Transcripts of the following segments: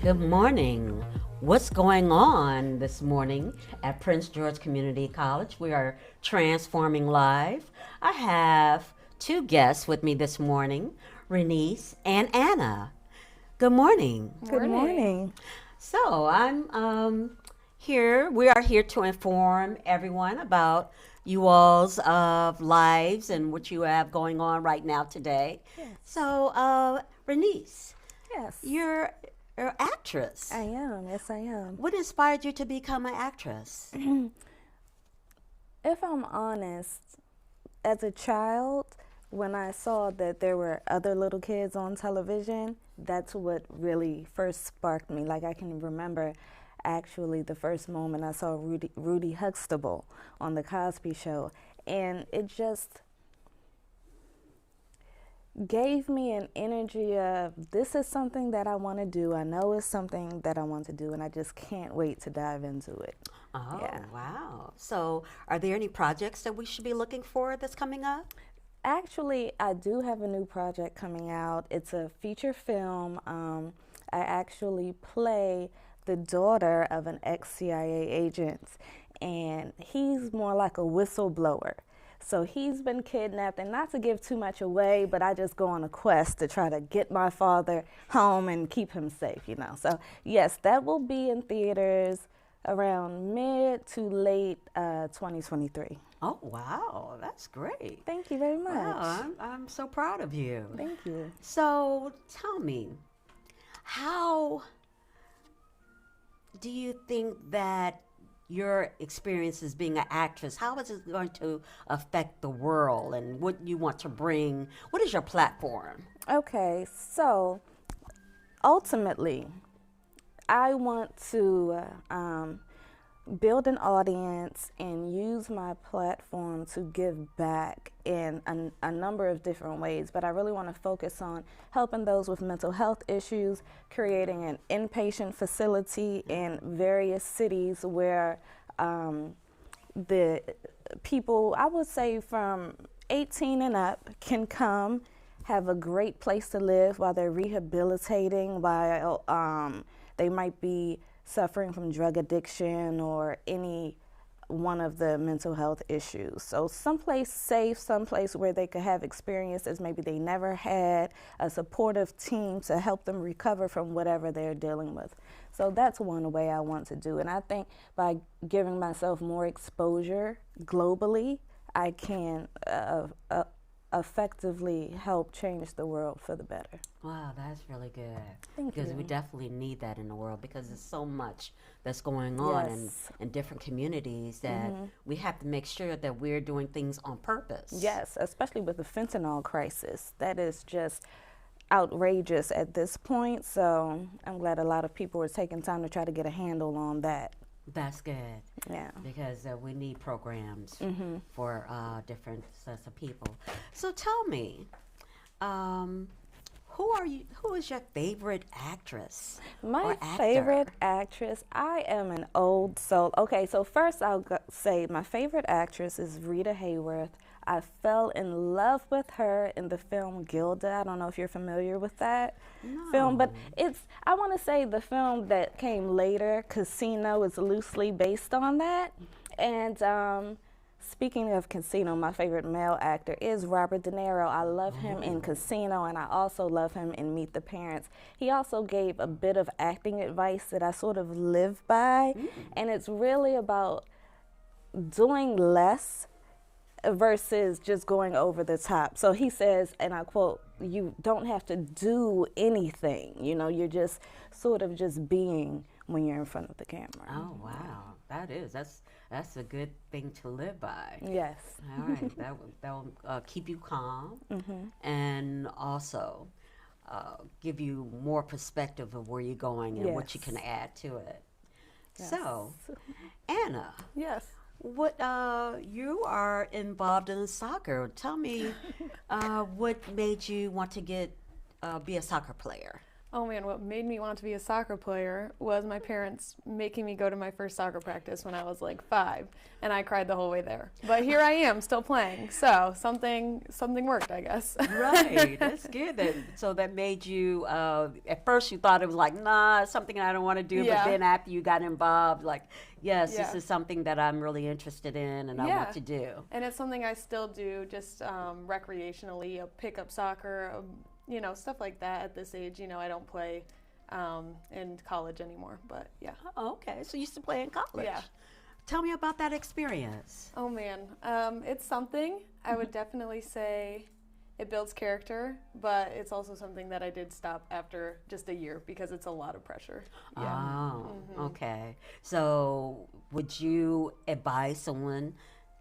Good morning. What's going on this morning at Prince George Community College? We are transforming live. I have two guests with me this morning, Renice and Anna. Good morning. Good morning. So I'm here. We are here to inform everyone about you all's lives and what you have going on right now today. Yes. So, Renice, Yes. you're an actress. I am. Yes, I am. What inspired you to become an actress? If I'm honest, as a child, when I saw that there were other little kids on television, that's what really first sparked me. Like I can remember actually the first moment I saw Rudy Huxtable on the Cosby Show, and it just gave me an energy of this is something that I want to do. I know it's something that I want to do, and I just can't wait to dive into it. Oh, Yeah. wow. So, are there any projects that we should be looking for that's coming up? Actually, I do have a new project coming out. It's a feature film. I actually play the daughter of an ex-CIA agent, and he's more like a whistleblower. So he's been kidnapped, and not to give too much away, but I just go on a quest to try to get my father home and keep him safe. So yes, that will be in theaters around mid to late 2023. Oh, wow. That's great. Thank you very much. Wow, I'm so proud of you. Thank you. So, tell me, how do you think that your experience as being an actress, how is it going to affect the world and what you want to bring? What is your platform? Okay, so ultimately, I want to build an audience and use my platform to give back in a number of different ways, but I really want to focus on helping those with mental health issues, creating an inpatient facility in various cities where the people, I would say from 18 and up, can come, have a great place to live while they're rehabilitating, while they might be suffering from drug addiction or any one of the mental health issues. So someplace safe, someplace where they could have experiences maybe they never had, a supportive team to help them recover from whatever they're dealing with. So that's one way I want to do. And I think by giving myself more exposure globally, I can effectively help change the world for the better. Wow, that's really good. Thank Because you. we definitely need that in the world because there's so much that's going on Yes. in different communities that we have to make sure that we're doing things on purpose. Yes, especially with the fentanyl crisis. That is just outrageous at this point. So I'm glad a lot of people are taking time to try to get a handle on that. That's good. Yeah. Because we need programs for different sets of people. So tell me, who is your favorite actress or My actor? favorite actress, I am an old soul. Okay, so first say my favorite actress is Rita Hayworth. I fell in love with her in the film Gilda. I don't know if you're familiar with that film, but I want to say the film that came later, Casino, is loosely based on that. And speaking of Casino, my favorite male actor is Robert De Niro. I love him in Casino, and I also love him in Meet the Parents. He also gave a bit of acting advice that I sort of live by, and it's really about doing less versus just going over the top. So he says, and I quote, you don't have to do anything. You're just sort of just being when you're in front of the camera. Oh, wow. That's a good thing to live by. Yes. All right. that will keep you calm and also give you more perspective of where you're going and what you Yes. can add to it. Yes. So, Anna, Yes. what you are involved in soccer. Tell me what made you want to be a soccer player? Oh man, what made me want to be a soccer player was my parents making me go to my first soccer practice when I was like 5, and I cried the whole way there. But here I am, still playing. So something worked, I guess. Right, that's good. So that made you, at first you thought it was like, nah, it's something I don't want to do. Yeah. But then after you got involved, like, yes, this Yeah. is something that I'm really interested in and I Yeah. want to do. And it's something I still do just recreationally, pick up soccer, stuff like that at this age. I don't play in college anymore, but yeah. Oh, okay, so you used to play in college. Yeah. Tell me about that experience. Oh man, it's something. I would definitely say it builds character, but it's also something that I did stop after just a year because it's a lot of pressure. Yeah. Oh, okay. So would you advise someone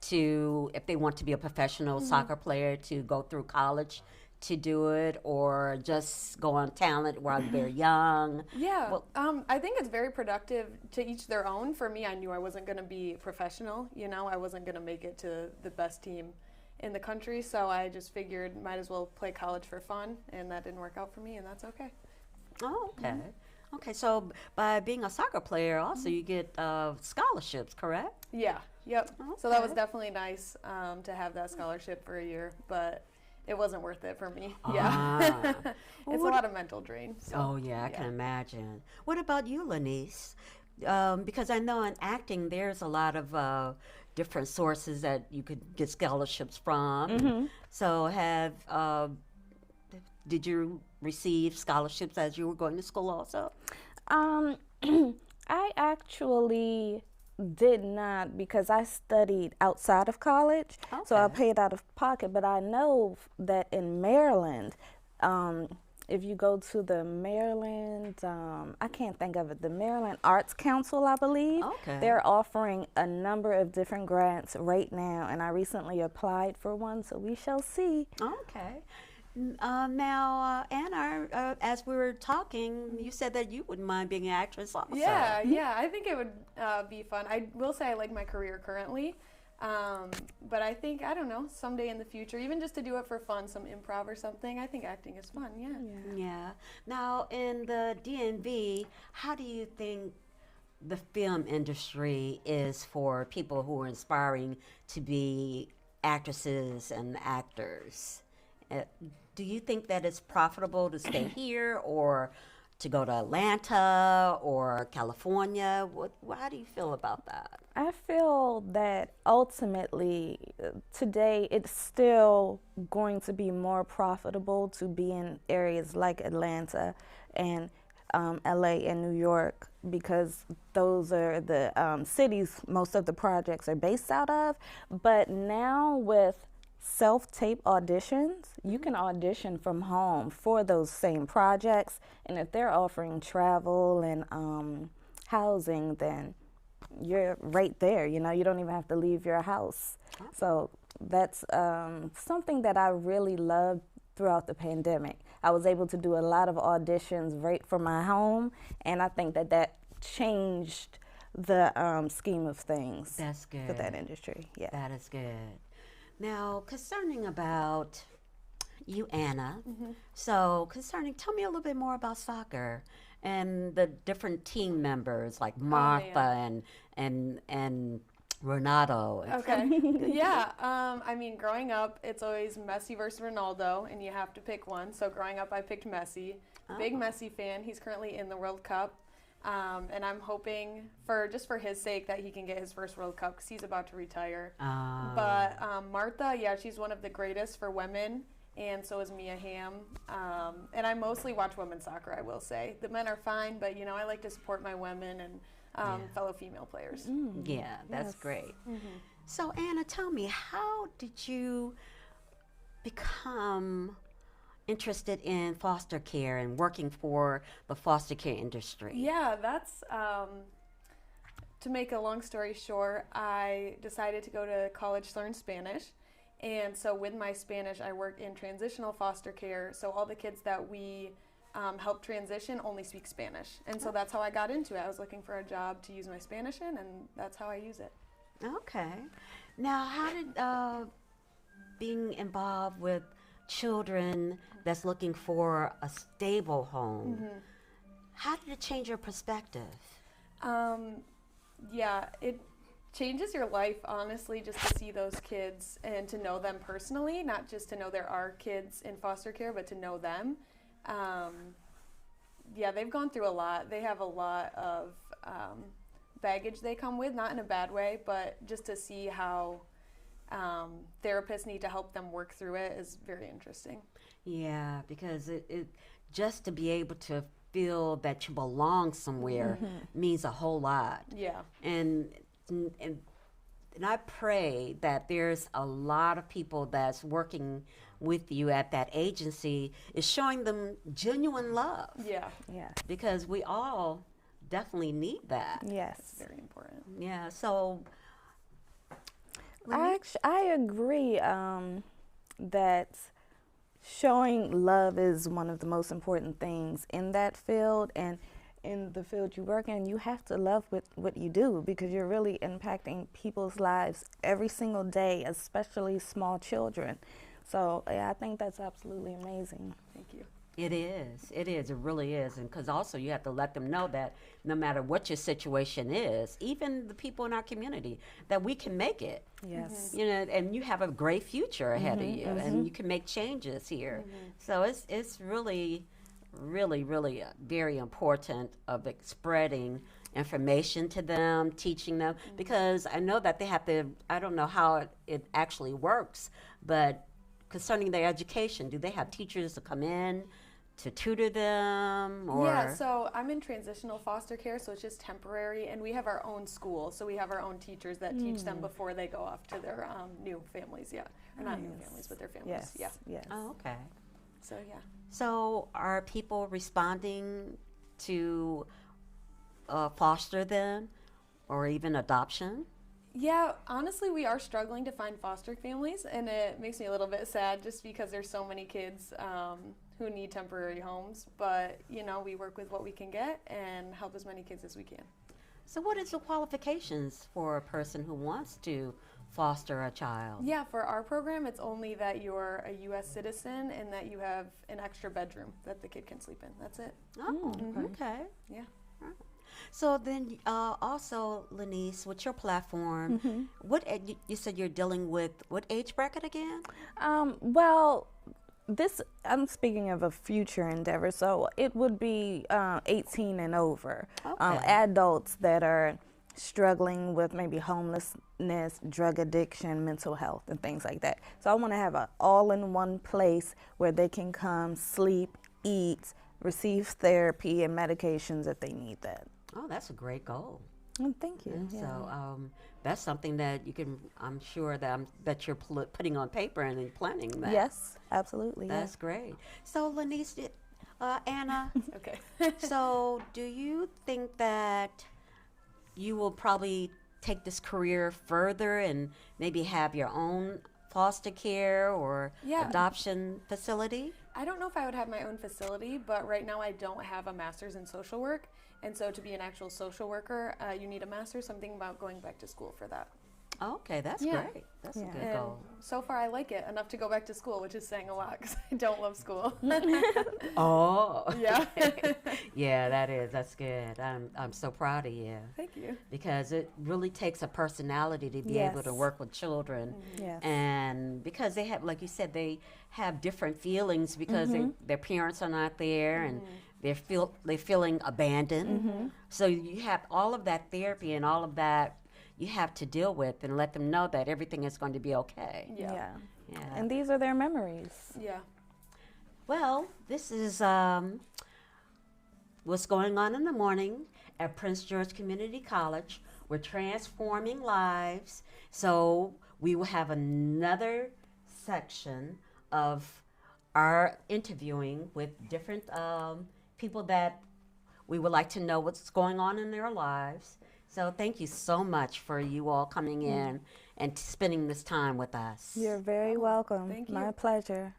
to, if they want to be a professional soccer player, to go through college to do it, or just go on talent while they're young? Yeah, Well, I think it's very productive to each their own. For me, I knew I wasn't going to be professional. I wasn't going to make it to the best team in the country, so I just figured might as well play college for fun, and that didn't work out for me, and that's okay. oh, okay. Okay, so by being a soccer player, also you get scholarships, correct? Yeah, yep. So that was Okay. definitely nice to have that scholarship for a year, but it wasn't worth it for me. Ah. Yeah. Well, It's a what- lot of mental drain. So, Oh, yeah, I can imagine. What about you, Lanice? Because I know in acting, there's a lot of different sources that you could get scholarships from. So did you receive scholarships as you were going to school also? Um, I actually did not because I studied outside of college, so I Okay. paid out of pocket. But I know that in Maryland, if you go to the Maryland, I can't think of it, the Maryland Arts Council, I believe, Okay. they're offering a number of different grants right now, and I recently applied for one, so we shall see. Okay. Now, Anna, as we were talking, you said that you wouldn't mind being an actress also. Yeah, I think it would be fun. I will say I like my career currently, but I think, I don't know, someday in the future, even just to do it for fun, some improv or something, I think acting is fun, yeah. Yeah. Now, in the DMV, how do you think the film industry is for people who are inspiring to be actresses and actors? Do you think that it's profitable to stay here or to go to Atlanta or California? How do you feel about that? I feel that ultimately today it's still going to be more profitable to be in areas like Atlanta and LA and New York because those are the cities most of the projects are based out of. But now with self-tape auditions, you can audition from home for those same projects, and if they're offering travel and housing, then you're right there. You don't even have to leave your house. So that's something that I really loved throughout the pandemic. I was able to do a lot of auditions right from my home, and I think that changed the scheme of things That's good. for that industry. Yeah. That is good. Now, concerning about you, Anna, tell me a little bit more about soccer and the different team members like Martha and Renato. Okay. Yeah. I mean, growing up, it's always Messi versus Ronaldo, and you have to pick one. So growing up, I picked Messi. Big Messi fan. He's currently in the World Cup. And I'm hoping for his sake that he can get his first World Cup because he's about to retire. But Martha, yeah, she's one of the greatest for women, and so is Mia Hamm. And I mostly watch women's soccer, I will say. The men are fine, but, I like to support my women and fellow female players. Yeah, that's great. So, Anna, tell me, how did you become interested in foster care and working for the foster care industry? Yeah, that's to make a long story short, I decided to go to college to learn Spanish. And so with my Spanish, I work in transitional foster care. So all the kids that we help transition only speak Spanish. And so that's how I got into it. I was looking for a job to use my Spanish in, and that's how I use it. Okay. Now, how did being involved with children that's looking for a stable home. How did it change your perspective? Yeah, it changes your life, honestly, just to see those kids and to know them personally, not just to know there are kids in foster care, but to know them. Yeah, they've gone through a lot. They have a lot of baggage they come with, not in a bad way, but just to see how therapists need to help them work through it is very interesting. Yeah, because it just to be able to feel that you belong somewhere means a whole lot. Yeah. And and I pray that there's a lot of people that's working with you at that agency is showing them genuine love. Yeah. Yeah. Because we all definitely need that. Yes. Very important. Yeah. So I agree that showing love is one of the most important things in that field, and in the field you work in, you have to love what you do because you're really impacting people's lives every single day, especially small children. So yeah, I think that's absolutely amazing. Thank you. it is. It really is. And because also you have to let them know that no matter what your situation is, even the people in our community, that we can make it. Yes. You know, and you have a great future ahead of you, and you can make changes here. So it's really, really, really very important of spreading information to them, teaching them, because I know that they have to. I don't know how it actually works, but concerning their education, do they have teachers to come in to tutor them, or? Yeah, so I'm in transitional foster care, so it's just temporary, and we have our own school, so we have our own teachers that teach them before they go off to their new families, yeah. Or not new families, but their families, Yes. yeah. Yes. Oh, okay. So, yeah. So are people responding to foster them, or even adoption? Yeah, honestly, we are struggling to find foster families, and it makes me a little bit sad just because there's so many kids who need temporary homes. But, you know, we work with what we can get and help as many kids as we can. So what is the qualifications for a person who wants to foster a child? Yeah, for our program, it's only that you're a U.S. citizen and that you have an extra bedroom that the kid can sleep in. That's it. Oh, okay. Yeah. So then, also, Lenice, with your platform, what you said you're dealing with what age bracket again? Well, I'm speaking of a future endeavor, so it would be 18 and over. Okay. Adults that are struggling with maybe homelessness, drug addiction, mental health, and things like that. So I want to have an all-in-one place where they can come, sleep, eat, receive therapy and medications if they need that. Oh, that's a great goal. Thank you. Yeah. So that's something that you can. I'm sure that you're putting on paper and then planning that. Yes, absolutely. That's great. So, Lenice, Anna. Okay. So, do you think that you will probably take this career further and maybe have your own foster care or Yeah. adoption facility? I don't know if I would have my own facility, but right now I don't have a master's in social work. And so to be an actual social worker, you need a master's. So I'm thinking about going back to school for that. Okay, that's Yeah. great. That's a Yeah. good And goal. so far I like it enough to go back to school, which is saying a lot because I don't love school. Oh. Yeah. Yeah, that's good. I'm so proud of you. Thank you. Because it really takes a personality to be able to Yes. work with children. Yes. And because they have, like you said, they have different feelings because their parents are not there and they're feeling abandoned. So you have all of that therapy and all of that you have to deal with and let them know that everything is going to be okay. Yeah. Yeah. And these are their memories. Yeah. Well, this is what's going on in the morning at Prince George Community College. We're transforming lives. So we will have another section of our interviewing with different people that we would like to know what's going on in their lives. So thank you so much for you all coming in and spending this time with us. You're very welcome. Thank you. My pleasure.